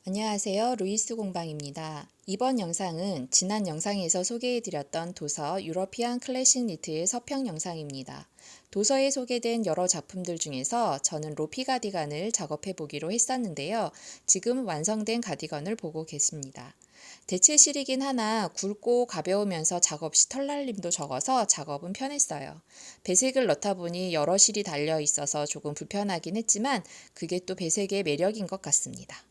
안녕하세요. 루이스 공방입니다. 이번 영상은 지난 영상에서 소개해드렸던 도서 유러피안 클래식 니트의 서평 영상입니다. 도서에 소개된 여러 작품들 중에서 저는 로피 가디건을 작업해 보기로 했었는데요. 지금 완성된 가디건을 보고 계십니다. 대체 실이긴 하나 굵고 가벼우면서 작업 시 털날림도 적어서 작업은 편했어요. 배색을 넣다 보니 여러 실이 달려 있어서 조금 불편하긴 했지만 그게 또 배색의 매력인 것 같습니다.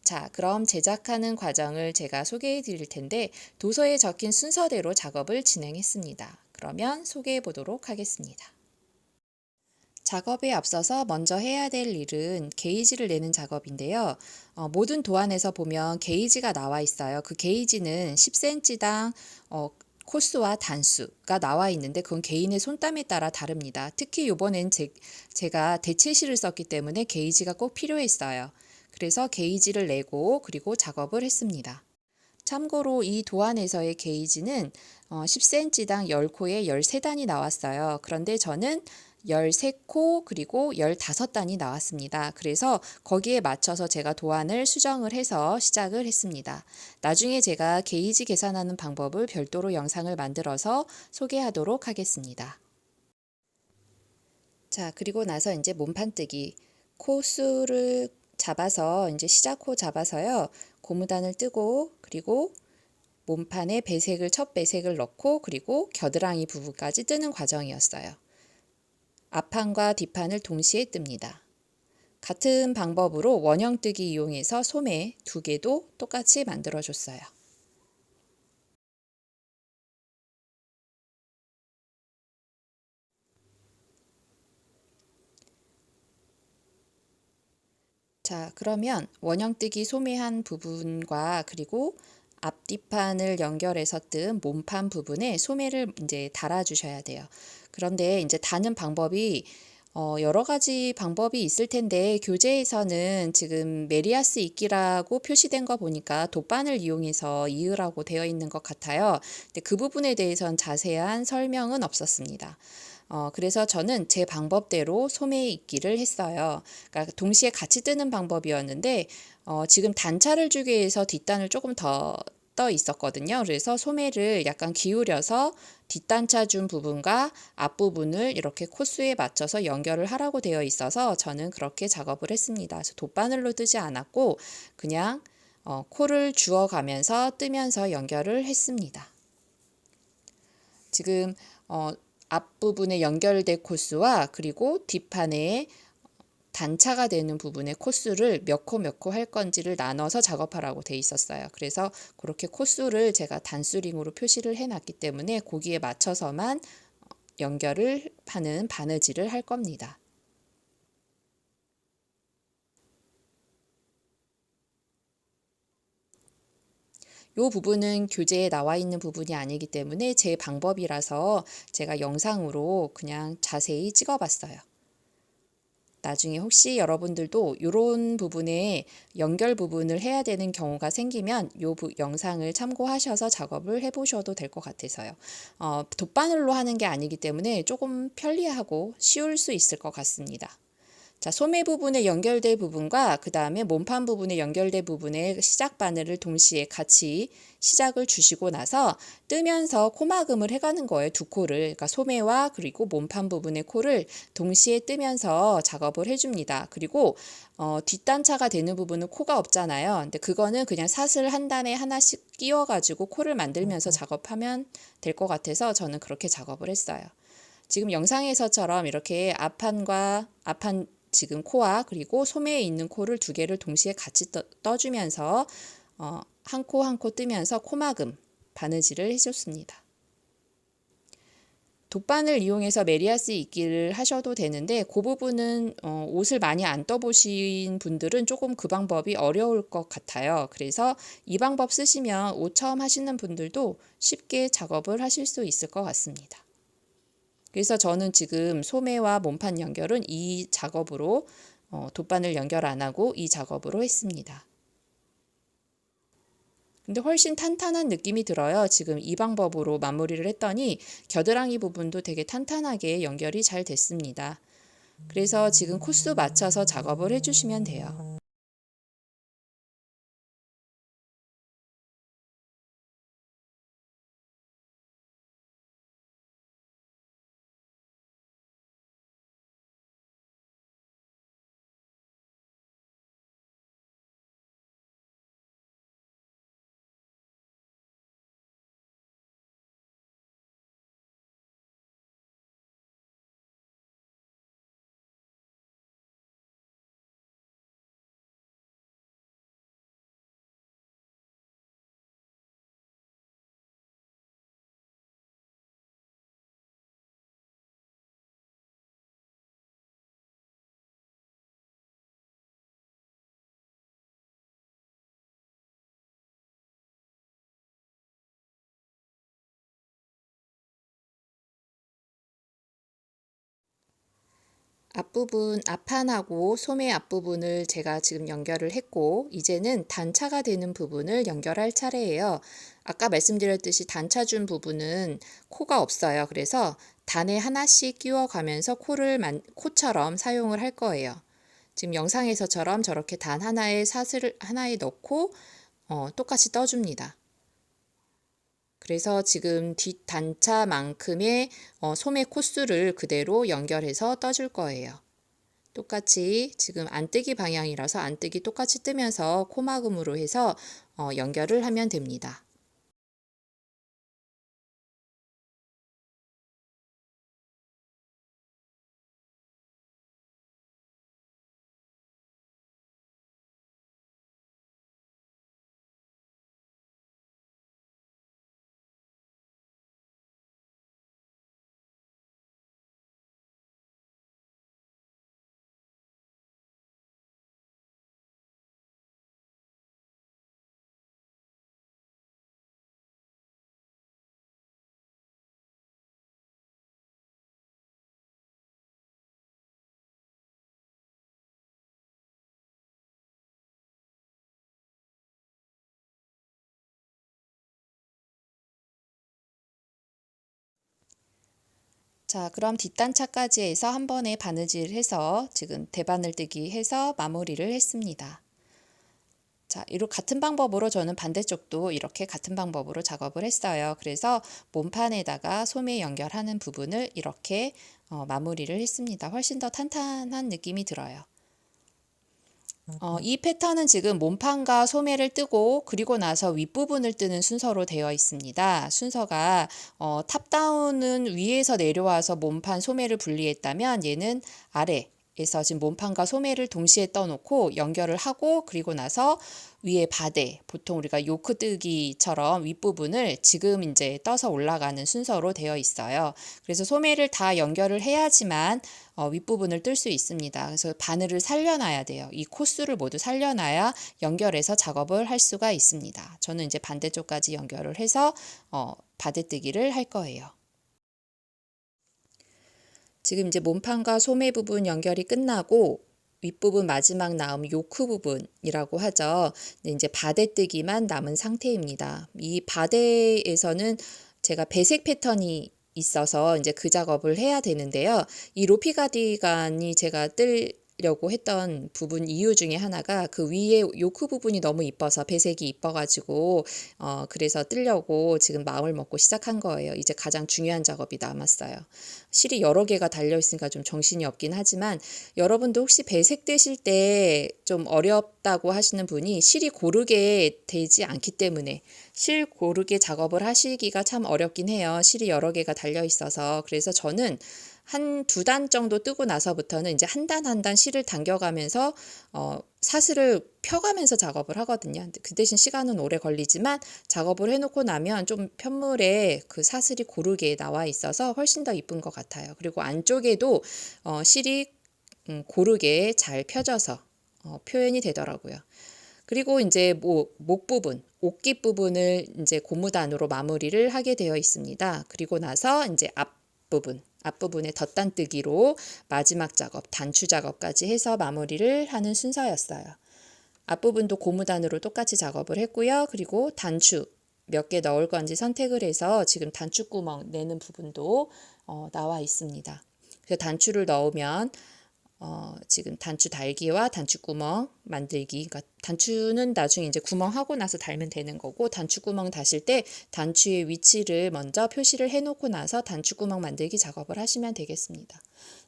자, 그럼 제작하는 과정을 제가 소개해 드릴 텐데 도서에 적힌 순서대로 작업을 진행했습니다. 그러면 소개해 보도록 하겠습니다. 작업에 앞서서 먼저 해야 될 일은 게이지를 내는 작업인데요. 모든 도안에서 보면 게이지가 나와 있어요. 그 게이지는 10cm당 코스와 단수가 나와 있는데 그건 개인의 손땀에 따라 다릅니다. 특히 이번엔 제가 대체실을 썼기 때문에 게이지가 꼭 필요했어요. 그래서 게이지를 내고 그리고 작업을 했습니다. 참고로 이 도안에서의 게이지는 10cm당 10코에 13단이 나왔어요. 그런데 저는 13코 그리고 15단이 나왔습니다. 그래서 거기에 맞춰서 제가 도안을 수정을 해서 시작을 했습니다. 나중에 제가 게이지 계산하는 방법을 별도로 영상을 만들어서 소개하도록 하겠습니다. 자, 그리고 나서 이제 몸판뜨기. 코수를 잡아서 이제 시작코 잡아서요. 고무단을 뜨고 그리고 몸판에 첫 배색을 넣고 그리고 겨드랑이 부분까지 뜨는 과정이었어요. 앞판과 뒷판을 동시에 뜹니다. 같은 방법으로 원형뜨기 이용해서 소매 2개도 똑같이 만들어줬어요. 자, 그러면 원형뜨기 소매 한 부분과 그리고 앞뒤판을 연결해서 뜬 몸판 부분에 소매를 이제 달아주셔야 돼요. 그런데 이제 다는 방법이 여러 가지 방법이 있을 텐데 교재에서는 지금 메리아스 이끼라고 표시된 거 보니까 돗바늘 이용해서 이으라고 되어 있는 것 같아요. 근데 그 부분에 대해서는 자세한 설명은 없었습니다. 그래서 저는 제 방법대로 소매 이끼를 했어요. 그러니까 동시에 같이 뜨는 방법이었는데 지금 단차를 주기 위해서 뒷단을 조금 더 떠 있었거든요. 그래서 소매를 약간 기울여서 뒷단차 준 부분과 앞부분을 이렇게 코스에 맞춰서 연결을 하라고 되어 있어서 저는 그렇게 작업을 했습니다. 그래서 돗바늘로 뜨지 않았고 그냥 코를 주워가면서 뜨면서 연결을 했습니다. 지금 앞부분에 연결된 코스와 그리고 뒷판에 단차가 되는 부분의 코스를 몇 코 할 건지를 나눠서 작업하라고 돼 있었어요. 그래서 그렇게 코스를 제가 단수링으로 표시를 해놨기 때문에 거기에 맞춰서만 연결을 하는 바느질을 할 겁니다. 이 부분은 교재에 나와 있는 부분이 아니기 때문에 제 방법이라서 제가 영상으로 그냥 자세히 찍어봤어요. 나중에 혹시 여러분들도 이런 부분에 연결 부분을 해야 되는 경우가 생기면 이 영상을 참고하셔서 작업을 해보셔도 될 것 같아서요. 돗바늘로 하는 게 아니기 때문에 조금 편리하고 쉬울 수 있을 것 같습니다. 자, 소매 부분에 연결된 부분과 그 다음에 몸판 부분에 연결된 부분에 시작 바늘을 동시에 같이 시작을 주시고 나서 뜨면서 코막음을 해가는 거예요. 2코를. 그러니까 소매와 그리고 몸판 부분의 코를 동시에 뜨면서 작업을 해줍니다. 그리고 뒷단차가 되는 부분은 코가 없잖아요. 근데 그거는 그냥 사슬 한 단에 하나씩 끼워가지고 코를 만들면서 작업하면 될 것 같아서 저는 그렇게 작업을 했어요. 지금 영상에서처럼 이렇게 앞판 지금 코와 그리고 소매에 있는 코를 2개를 동시에 같이 떠주면서 한 코 한 코 뜨면서 코막음 바느질을 해줬습니다. 돗바늘 이용해서 메리아스 이끼를 하셔도 되는데 그 부분은 옷을 많이 안 떠보신 분들은 조금 그 방법이 어려울 것 같아요. 그래서 이 방법 쓰시면 옷 처음 하시는 분들도 쉽게 작업을 하실 수 있을 것 같습니다. 그래서 저는 지금 소매와 몸판 연결은 이 작업으로 돗바늘 연결 안 하고 이 작업으로 했습니다. 근데 훨씬 탄탄한 느낌이 들어요. 지금 이 방법으로 마무리를 했더니 겨드랑이 부분도 되게 탄탄하게 연결이 잘 됐습니다. 그래서 지금 코스 맞춰서 작업을 해주시면 돼요. 앞부분, 앞판하고 소매 앞부분을 제가 지금 연결을 했고, 이제는 단차가 되는 부분을 연결할 차례예요. 아까 말씀드렸듯이 단차 준 부분은 코가 없어요. 그래서 단에 하나씩 끼워가면서 코처럼 사용을 할 거예요. 지금 영상에서처럼 저렇게 단 하나에 사슬을 하나에 넣고 똑같이 떠줍니다. 그래서 지금 뒷 단차만큼의 소매 코수를 그대로 연결해서 떠줄 거예요. 똑같이 지금 안뜨기 방향이라서 안뜨기 똑같이 뜨면서 코막음으로 해서 연결을 하면 됩니다. 자, 그럼 뒷단차까지 해서 한 번에 바느질 해서 지금 대바늘뜨기 해서 마무리를 했습니다. 자, 이렇게 같은 방법으로 저는 반대쪽도 이렇게 같은 방법으로 작업을 했어요. 그래서 몸판에다가 소매 연결하는 부분을 이렇게 마무리를 했습니다. 훨씬 더 탄탄한 느낌이 들어요. 이 패턴은 지금 몸판과 소매를 뜨고 그리고 나서 윗부분을 뜨는 순서로 되어 있습니다. 순서가 탑다운은 위에서 내려와서 몸판 소매를 분리했다면 얘는 아래에서 지금 몸판과 소매를 동시에 떠놓고 연결을 하고 그리고 나서 위에 바데, 보통 우리가 요크 뜨기처럼 윗부분을 지금 이제 떠서 올라가는 순서로 되어 있어요. 그래서 소매를 다 연결을 해야지만 윗부분을 뜰 수 있습니다. 그래서 바늘을 살려놔야 돼요. 이 코수를 모두 살려놔야 연결해서 작업을 할 수가 있습니다. 저는 이제 반대쪽까지 연결을 해서 바데뜨기를 할 거예요. 지금 이제 몸판과 소매 부분 연결이 끝나고 윗부분 마지막 나온 요크 부분이라고 하죠. 근데 이제 바데뜨기만 남은 상태입니다. 이 바데에서는 제가 배색 패턴이 있어서 이제 그 작업을 해야 되는데요. 이 로피 가디건이 제가 뜨려고 했던 부분 이유 중에 하나가 그 위에 요크 부분이 너무 이뻐서 배색이 이뻐가지고 그래서 뜨려고 지금 마음을 먹고 시작한 거예요. 이제 가장 중요한 작업이 남았어요. 실이 여러 개가 달려 있으니까 좀 정신이 없긴 하지만 여러분도 혹시 배색 뜨실 때 좀 어렵다고 하시는 분이 실이 고르게 되지 않기 때문에 실 고르게 작업을 하시기가 참 어렵긴 해요. 실이 여러 개가 달려 있어서. 그래서 저는 한 두 단 정도 뜨고 나서부터는 이제 한 단 한 단 실을 당겨가면서 사슬을 펴가면서 작업을 하거든요. 그 대신 시간은 오래 걸리지만 작업을 해놓고 나면 좀 편물에 그 사슬이 고르게 나와 있어서 훨씬 더 이쁜 것 같아요. 그리고 안쪽에도 실이 고르게 잘 펴져서 표현이 되더라고요. 그리고 이제 목 부분, 옷깃 부분을 이제 고무단으로 마무리를 하게 되어 있습니다. 그리고 나서 이제 앞부분의 덧단뜨기로 마지막 작업, 단추 작업까지 해서 마무리를 하는 순서였어요. 앞부분도 고무단으로 똑같이 작업을 했고요. 그리고 단추 몇 개 넣을 건지 선택을 해서 지금 단추구멍 내는 부분도 나와 있습니다. 그래서 단추를 넣으면 지금 단추 달기와 단추구멍 만들기, 그러니까 단추는 나중에 이제 구멍하고 나서 달면 되는 거고 단추구멍 다실 때 단추의 위치를 먼저 표시를 해놓고 나서 단추구멍 만들기 작업을 하시면 되겠습니다.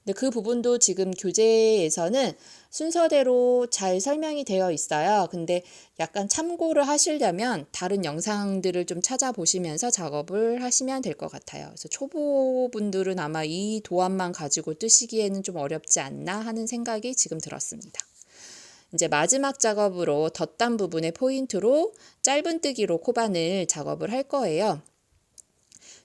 근데 그 부분도 지금 교재에서는 순서대로 잘 설명이 되어 있어요. 근데 약간 참고를 하시려면 다른 영상들을 좀 찾아보시면서 작업을 하시면 될 것 같아요. 그래서 초보분들은 아마 이 도안만 가지고 뜨시기에는 좀 어렵지 않나 하는 생각이 지금 들었습니다. 이제 마지막 작업으로 덧단 부분의 포인트로 짧은뜨기로 코바늘 작업을 할 거예요.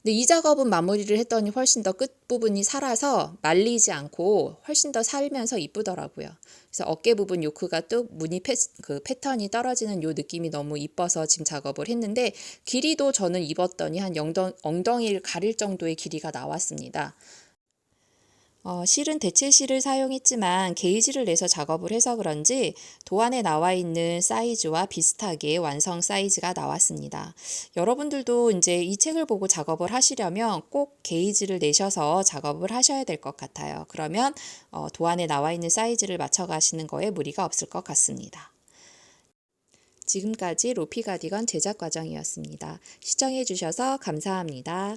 근데 이 작업은 마무리를 했더니 훨씬 더 끝부분이 살아서 말리지 않고 훨씬 더 살면서 이쁘더라고요. 그래서 어깨 부분 요크가 뚝 무늬 그 패턴이 떨어지는 요 느낌이 너무 이뻐서 지금 작업을 했는데 길이도 저는 입었더니 한 엉덩이를 가릴 정도의 길이가 나왔습니다. 실은 대체실을 사용했지만 게이지를 내서 작업을 해서 그런지 도안에 나와 있는 사이즈와 비슷하게 완성 사이즈가 나왔습니다. 여러분들도 이제 이 책을 보고 작업을 하시려면 꼭 게이지를 내셔서 작업을 하셔야 될 것 같아요. 그러면 도안에 나와 있는 사이즈를 맞춰 가시는 거에 무리가 없을 것 같습니다. 지금까지 로피 가디건 제작 과정이었습니다. 시청해 주셔서 감사합니다.